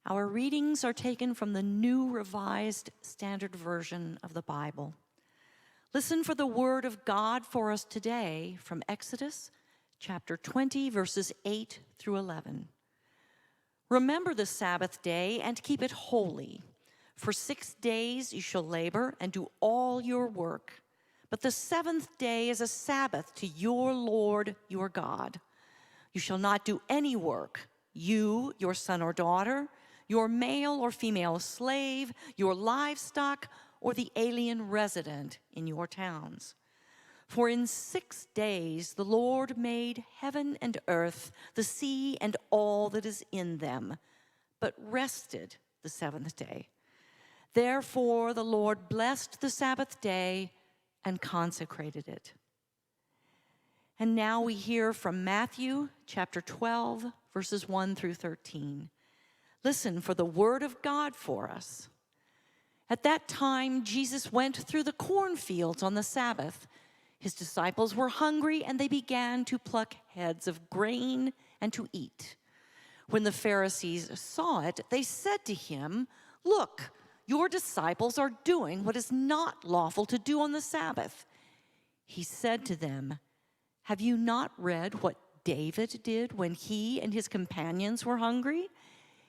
Our readings are taken from the New Revised Standard Version of the Bible. Listen for the word of God for us today from Exodus chapter 20, verses 8 through 11. Remember the Sabbath day and keep it holy. For 6 days you shall labor and do all your work. But the seventh day is a Sabbath to your Lord your God. You shall not do any work, you, your son or daughter, your male or female slave, your livestock, or the alien resident in your towns. For in 6 days the Lord made heaven and earth, the sea and all that is in them, but rested the seventh day. Therefore the Lord blessed the Sabbath day and consecrated it. And now we hear from Matthew chapter 12, verses 1 through 13. Listen for the word of God for us. At that time, Jesus went through the cornfields on the Sabbath. His disciples were hungry, and they began to pluck heads of grain and to eat. When the Pharisees saw it, they said to him, "Look, your disciples are doing what is not lawful to do on the Sabbath." He said to them, "Have you not read what David did when he and his companions were hungry?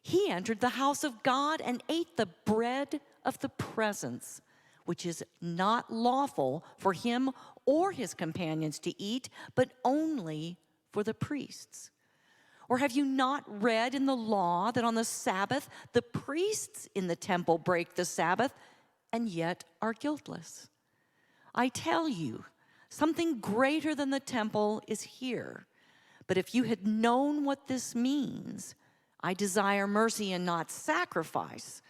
He entered the house of God and ate the bread of the presence, which is not lawful for him or his companions to eat, but only for the priests. Or have you not read in the law that on the Sabbath the priests in the temple break the Sabbath and yet are guiltless? I tell you, something greater than the temple is here. But if you had known what this means, I desire mercy and not sacrifice,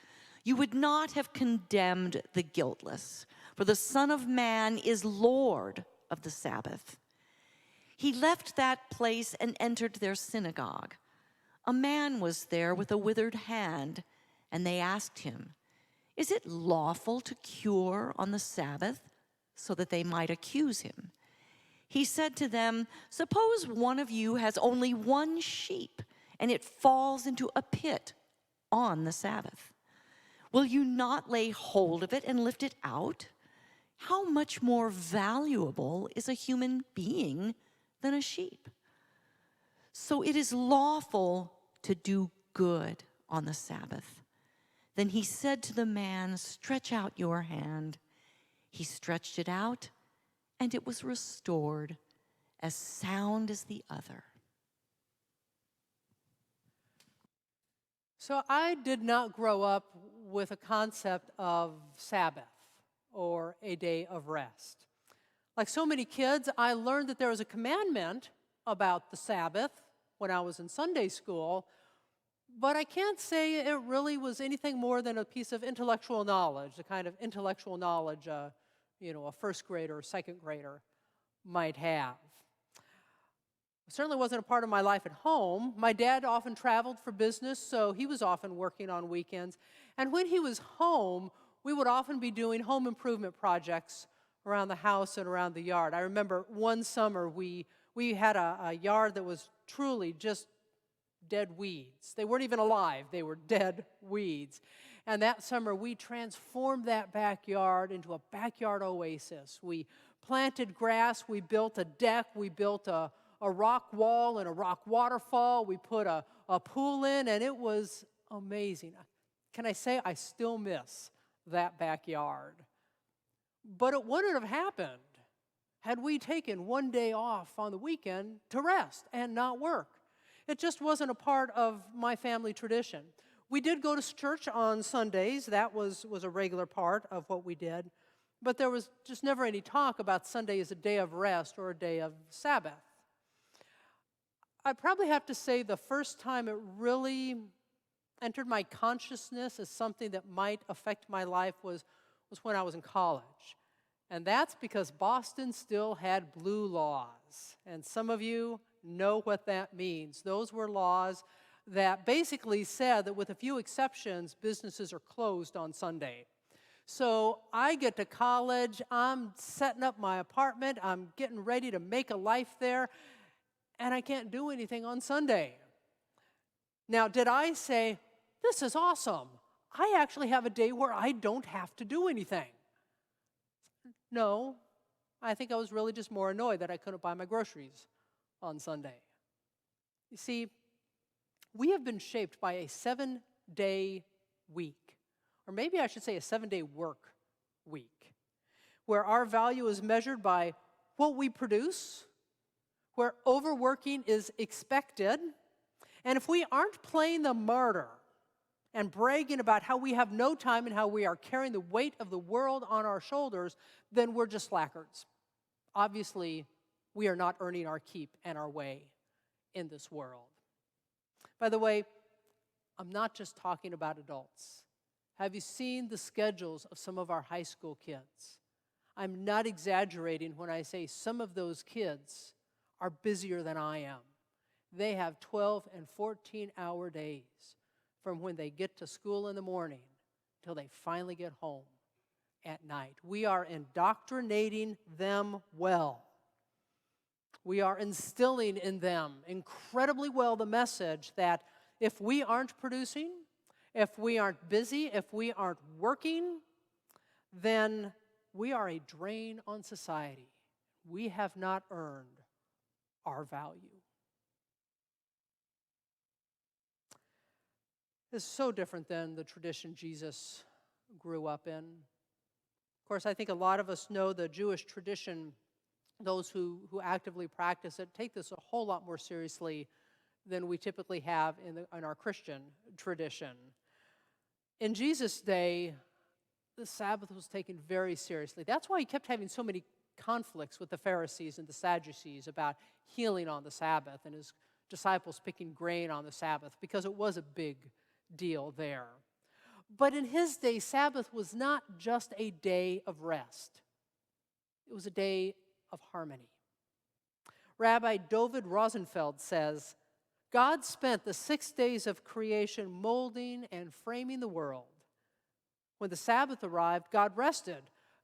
you would not have condemned the guiltless, for the Son of Man is Lord of the Sabbath." He left that place and entered their synagogue. A man was there with a withered hand, and they asked him, "Is it lawful to cure on the Sabbath?" so that they might accuse him. He said to them, "Suppose one of you has only one sheep, and it falls into a pit on the Sabbath. Will you not lay hold of it and lift it out? How much more valuable is a human being than a sheep? So it is lawful to do good on the Sabbath." Then he said to the man, "Stretch out your hand." He stretched it out, and it was restored, as sound as the other. So I did not grow up with a concept of Sabbath or a day of rest. Like so many kids, I learned that there was a commandment about the Sabbath when I was in Sunday school, but I can't say it really was anything more than a piece of intellectual knowledge, the kind of intellectual knowledge a first grader or second grader might have. It certainly wasn't a part of my life at home. My dad often traveled for business, so he was often working on weekends. And when he was home, we would often be doing home improvement projects around the house and around the yard. I remember one summer we had a yard that was truly just dead weeds. They weren't even alive. They were dead weeds. And that summer, we transformed that backyard into a backyard oasis. We planted grass. We built a deck. We built a rock wall and a rock waterfall. We put a pool in, and it was amazing. Can I say I still miss that backyard? But it wouldn't have happened had we taken one day off on the weekend to rest and not work. It just wasn't a part of my family tradition. We did go to church on Sundays. That was a regular part of what we did. But there was just never any talk about Sunday as a day of rest or a day of Sabbath. I'd probably have to say the first time it really entered my consciousness as something that might affect my life was when I was in college. And that's because Boston still had blue laws. And some of you know what that means. Those were laws that basically said that with a few exceptions, businesses are closed on Sunday. So I get to college, I'm setting up my apartment, I'm getting ready to make a life there, and I can't do anything on Sunday. Now, did I say, this is awesome. I actually have a day where I don't have to do anything. No, I think I was really just more annoyed that I couldn't buy my groceries on Sunday. You see, we have been shaped by a 7-day week, or maybe I should say a 7-day work week, where our value is measured by what we produce, where overworking is expected, and if we aren't playing the martyr and bragging about how we have no time and how we are carrying the weight of the world on our shoulders, then we're just slackers. Obviously, we are not earning our keep and our way in this world. By the way, I'm not just talking about adults. Have you seen the schedules of some of our high school kids? I'm not exaggerating when I say some of those kids are busier than I am. They have 12 and 14-hour days from when they get to school in the morning till they finally get home at night. We are indoctrinating them well. We are instilling in them incredibly well the message that if we aren't producing, if we aren't busy, if we aren't working, then we are a drain on society. We have not earned our value. This is so different than the tradition Jesus grew up in. Of course, I think a lot of us know the Jewish tradition. Those who actively practice it take this a whole lot more seriously than we typically have in our Christian tradition. In Jesus' day, the Sabbath was taken very seriously. That's why he kept having so many conflicts with the Pharisees and the Sadducees about healing on the Sabbath and his disciples picking grain on the Sabbath, because it was a big deal there. But in his day, Sabbath was not just a day of rest. It was a day of harmony. Rabbi David Rosenfeld says, God spent the 6 days of creation molding and framing the world. When the Sabbath arrived, God rested.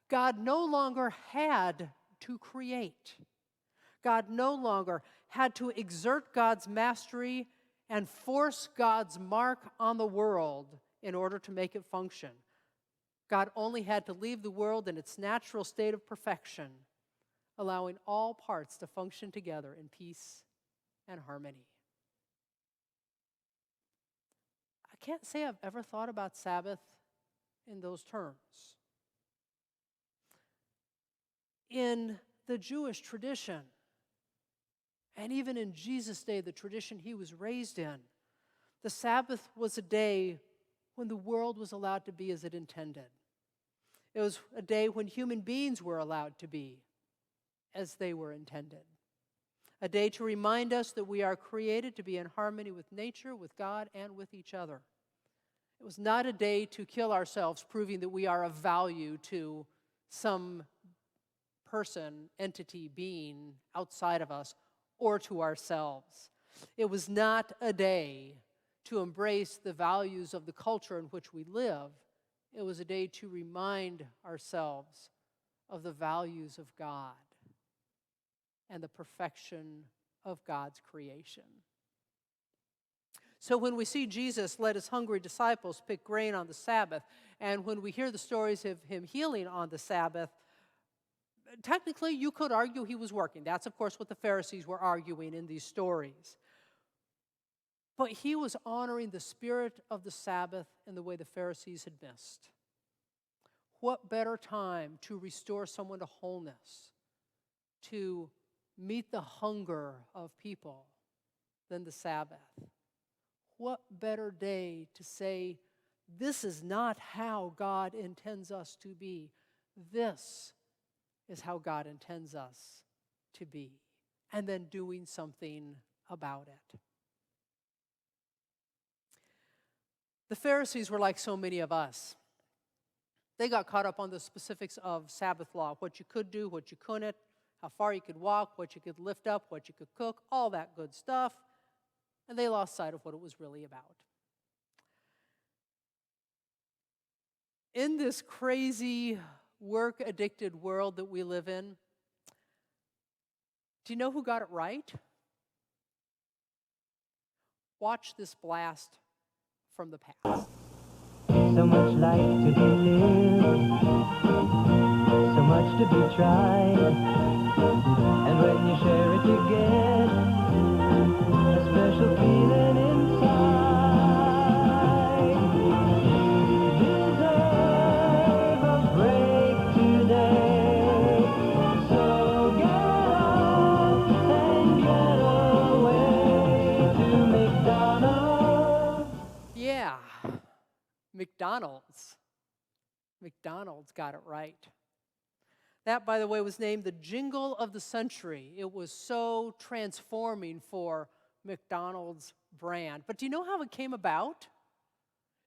God no longer had to create. God no longer had to exert God's mastery and force God's mark on the world in order to make it function. God only had to leave the world in its natural state of perfection, allowing all parts to function together in peace and harmony. I can't say I've ever thought about Sabbath in those terms. In the Jewish tradition, and even in Jesus' day, the tradition he was raised in, the Sabbath was a day when the world was allowed to be as it intended. It was a day when human beings were allowed to be as they were intended. A day to remind us that we are created to be in harmony with nature, with God, and with each other. It was not a day to kill ourselves, proving that we are of value to some person, entity, being outside of us, or to ourselves. It was not a day to embrace the values of the culture in which we live. It was a day to remind ourselves of the values of God and the perfection of God's creation. So when we see Jesus let his hungry disciples pick grain on the Sabbath, and when we hear the stories of him healing on the Sabbath, technically you could argue he was working. That's, of course, what the Pharisees were arguing in these stories. But he was honoring the spirit of the Sabbath in the way the Pharisees had missed. What better time to restore someone to wholeness, to meet the hunger of people than the Sabbath? What better day to say, this is not how God intends us to be. This is how God intends us to be. And then doing something about it. The Pharisees were like so many of us. They got caught up on the specifics of Sabbath law, what you could do, what you couldn't, how far you could walk, what you could lift up, what you could cook, all that good stuff. And they lost sight of what it was really about. In this crazy, work-addicted world that we live in, do you know who got it right? Watch this blast from the past. So much life to be lived, so much to be tried, and when you share it you get a special feeling inside. Deserve a break today, so get up and get away to McDonald's. Yeah, McDonald's. McDonald's got it right. That, by the way, was named the Jingle of the Century. It was so transforming for McDonald's brand. But do you know how it came about?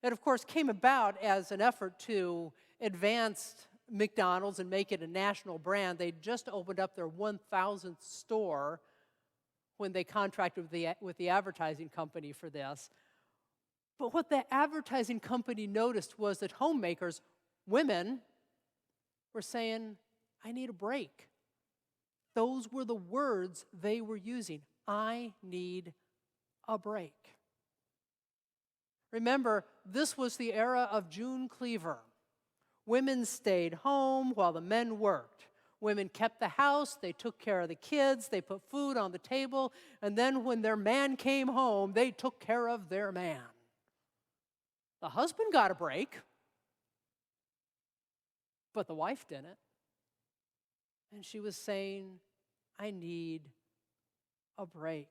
It, of course, came about as an effort to advance McDonald's and make it a national brand. They just opened up their 1,000th store when they contracted with the advertising company for this. But what the advertising company noticed was that homemakers, women, were saying, I need a break. Those were the words they were using. I need a break. Remember, this was the era of June Cleaver. Women stayed home while the men worked. Women kept the house, they took care of the kids, they put food on the table, and then when their man came home, they took care of their man. The husband got a break, but the wife didn't. And she was saying, I need a break.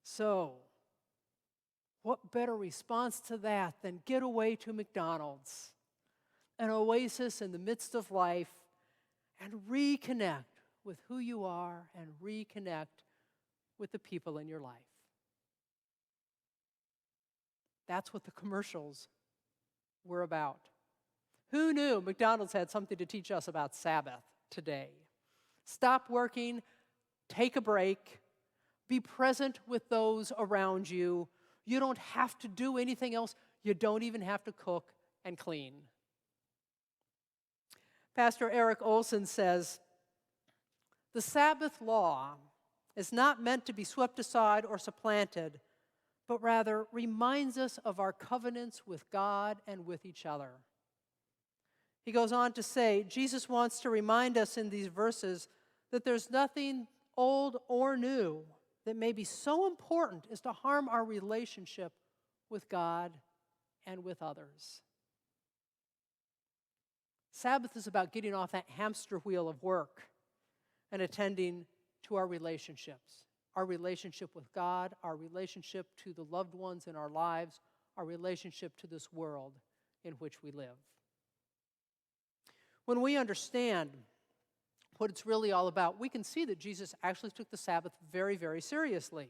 So, what better response to that than get away to McDonald's, an oasis in the midst of life, and reconnect with who you are and reconnect with the people in your life. That's what the commercials were about. Who knew McDonald's had something to teach us about Sabbath today? Stop working, take a break, be present with those around you. You don't have to do anything else. You don't even have to cook and clean. Pastor Eric Olson says, the Sabbath law is not meant to be swept aside or supplanted, but rather reminds us of our covenants with God and with each other. He goes on to say, Jesus wants to remind us in these verses that there's nothing old or new that may be so important as to harm our relationship with God and with others. Sabbath is about getting off that hamster wheel of work and attending to our relationships. Our relationship with God, our relationship to the loved ones in our lives, our relationship to this world in which we live. When we understand what it's really all about, we can see that Jesus actually took the Sabbath very, very seriously.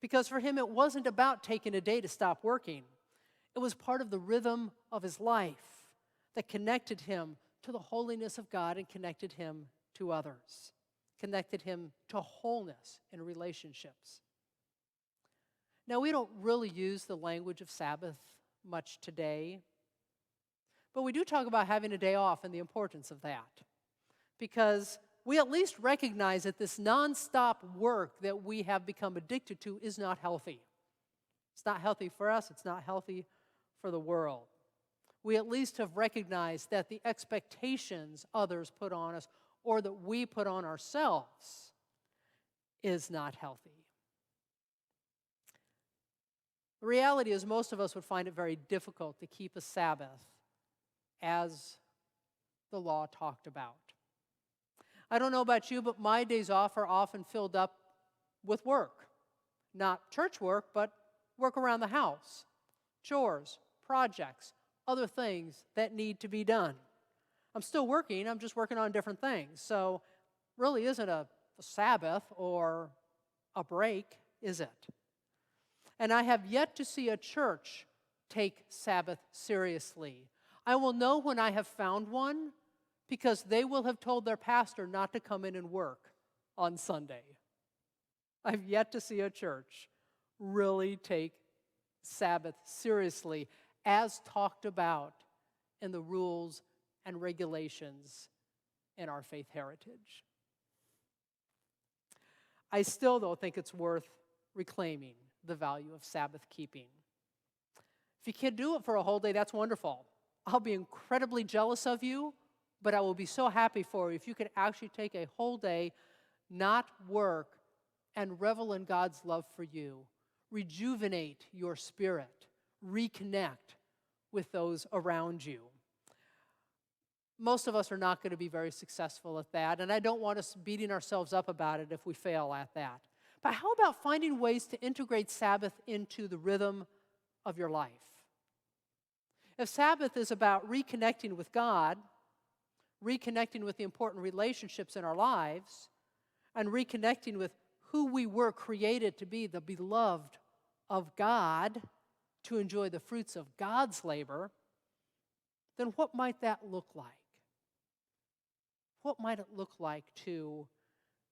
Because for him, it wasn't about taking a day to stop working. It was part of the rhythm of his life that connected him to the holiness of God and connected him to others, connected him to wholeness in relationships. Now, we don't really use the language of Sabbath much today, but we do talk about having a day off and the importance of that, because we at least recognize that this nonstop work that we have become addicted to is not healthy. It's not healthy for us. It's not healthy for the world. We at least have recognized that the expectations others put on us or that we put on ourselves is not healthy. The reality is most of us would find it very difficult to keep a Sabbath as the law talked about. I don't know about you, but my days off are often filled up with work. Not church work, but work around the house, chores, projects, other things that need to be done. I'm still working, I'm just working on different things. So really isn't a Sabbath or a break, is it? And I have yet to see a church take Sabbath seriously. I will know when I have found one because they will have told their pastor not to come in and work on Sunday. I've yet to see a church really take Sabbath seriously as talked about in the rules and regulations in our faith heritage. I still, though, think it's worth reclaiming the value of Sabbath keeping. If you can't do it for a whole day, that's wonderful. I'll be incredibly jealous of you, but I will be so happy for you if you could actually take a whole day, not work, and revel in God's love for you. Rejuvenate your spirit. Reconnect with those around you. Most of us are not going to be very successful at that, and I don't want us beating ourselves up about it if we fail at that. But how about finding ways to integrate Sabbath into the rhythm of your life? If Sabbath is about reconnecting with God, reconnecting with the important relationships in our lives, and reconnecting with who we were created to be, the beloved of God, to enjoy the fruits of God's labor, then what might that look like? What might it look like to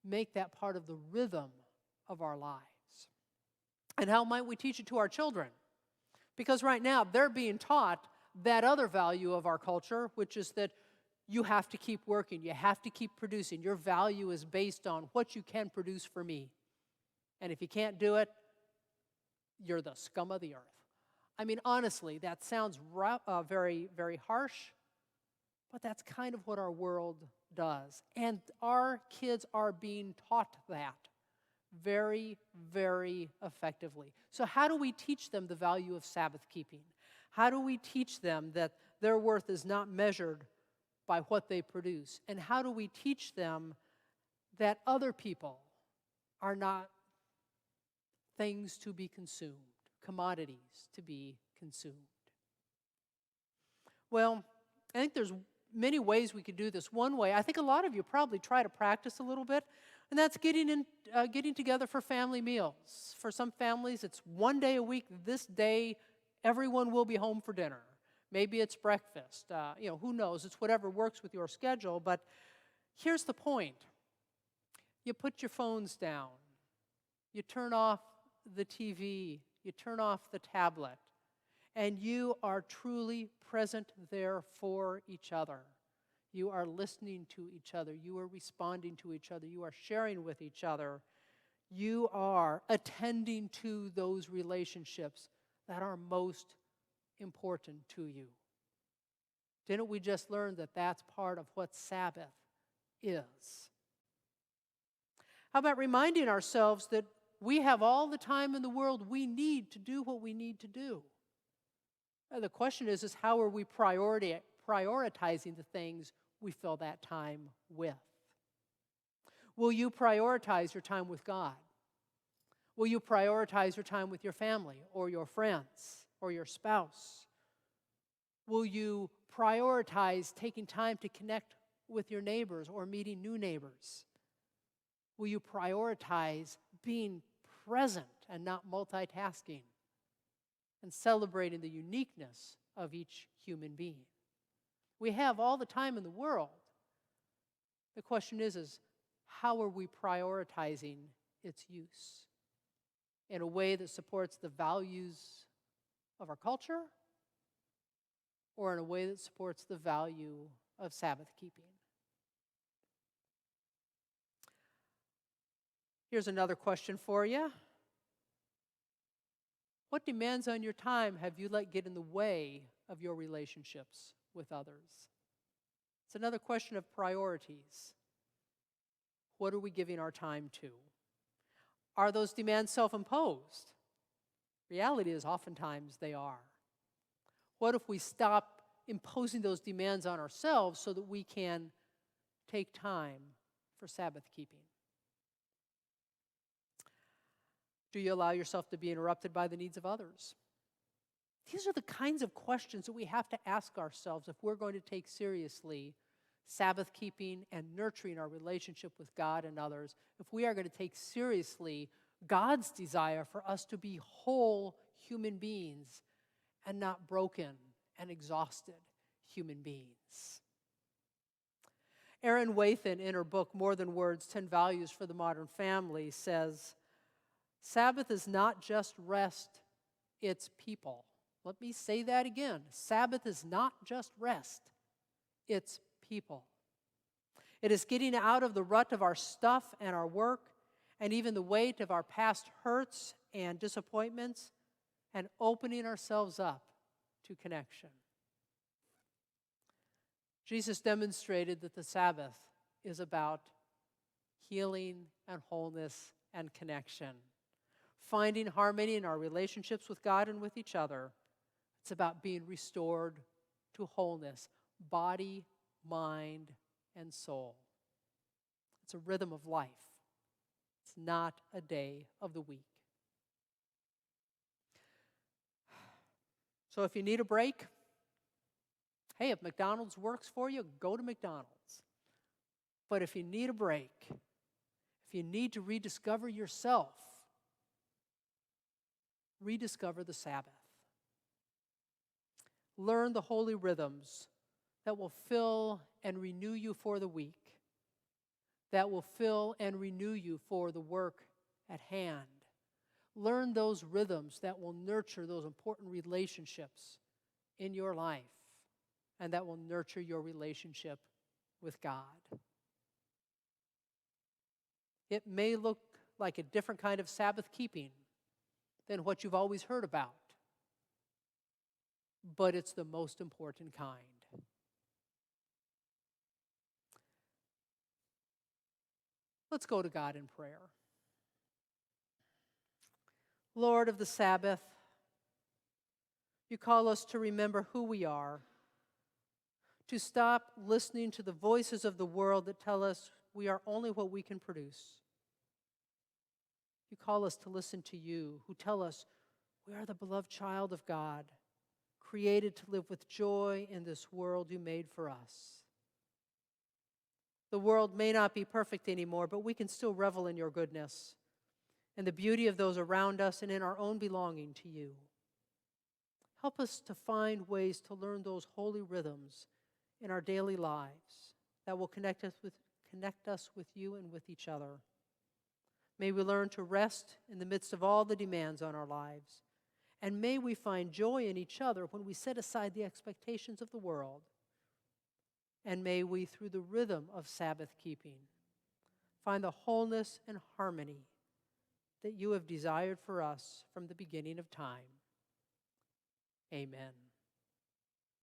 make that part of the rhythm of our lives? And how might we teach it to our children? Because right now they're being taught that other value of our culture, which is that you have to keep working, you have to keep producing. Your value is based on what you can produce for me. And if you can't do it, you're the scum of the earth. I mean, honestly, that sounds very, very harsh, but that's kind of what our world does. And our kids are being taught that very, very effectively. So how do we teach them the value of Sabbath keeping? How do we teach them that their worth is not measured by what they produce? And how do we teach them that other people are not things to be consumed, commodities to be consumed? Well, I think there's many ways we could do this. One way, I think a lot of you probably try to practice a little bit, and that's getting together for family meals. For some families, it's one day a week. This day, everyone will be home for dinner. Maybe it's breakfast. Who knows? It's whatever works with your schedule. But here's the point. You put your phones down. You turn off the TV. You turn off the tablet. And you are truly present there for each other. You are listening to each other. You are responding to each other. You are sharing with each other. You are attending to those relationships that are most important to you. Didn't we just learn that that's part of what Sabbath is? How about reminding ourselves that we have all the time in the world we need to do what we need to do? The question is how are we prioritizing the things we fill that time with? Will you prioritize your time with God? Will you prioritize your time with your family or your friends or your spouse? Will you prioritize taking time to connect with your neighbors or meeting new neighbors? Will you prioritize being present and not multitasking and celebrating the uniqueness of each human being? We have all the time in the world. The question is how are we prioritizing its use in a way that supports the values of our culture or in a way that supports the value of Sabbath keeping? Here's another question for you. What demands on your time have you let get in the way of your relationships with others? It's another question of priorities. What are we giving our time to? Are those demands self-imposed? Reality is oftentimes they are. What if we stop imposing those demands on ourselves so that we can take time for Sabbath keeping? Do you allow yourself to be interrupted by the needs of others? These are the kinds of questions that we have to ask ourselves if we're going to take seriously Sabbath keeping and nurturing our relationship with God and others, if we are going to take seriously God's desire for us to be whole human beings and not broken and exhausted human beings. Erin Wathen, in her book, More Than Words, 10 Values for the Modern Family, says, Sabbath is not just rest, it's people. Let me say that again. Sabbath is not just rest, it's people. It is getting out of the rut of our stuff and our work and even the weight of our past hurts and disappointments and opening ourselves up to connection. Jesus demonstrated that the Sabbath is about healing and wholeness and connection. Finding harmony in our relationships with God and with each other. It's about being restored to wholeness, body, mind, and soul. It's a rhythm of life. It's not a day of the week. So if you need a break, hey, if McDonald's works for you, go to McDonald's. But if you need a break, if you need to rediscover yourself, rediscover the Sabbath. Learn the holy rhythms that will fill and renew you for the week, that will fill and renew you for the work at hand. Learn those rhythms that will nurture those important relationships in your life and that will nurture your relationship with God. It may look like a different kind of Sabbath keeping than what you've always heard about, but it's the most important kind. Let's go to God in prayer. Lord of the Sabbath, you call us to remember who we are, to stop listening to the voices of the world that tell us we are only what we can produce. You call us to listen to you, who tell us we are the beloved child of God, created to live with joy in this world you made for us. The world may not be perfect anymore, but we can still revel in your goodness and the beauty of those around us and in our own belonging to you. Help us to find ways to learn those holy rhythms in our daily lives that will connect us with you and with each other. May we learn to rest in the midst of all the demands on our lives, and may we find joy in each other when we set aside the expectations of the world. And may we, through the rhythm of Sabbath keeping, find the wholeness and harmony that you have desired for us from the beginning of time. Amen.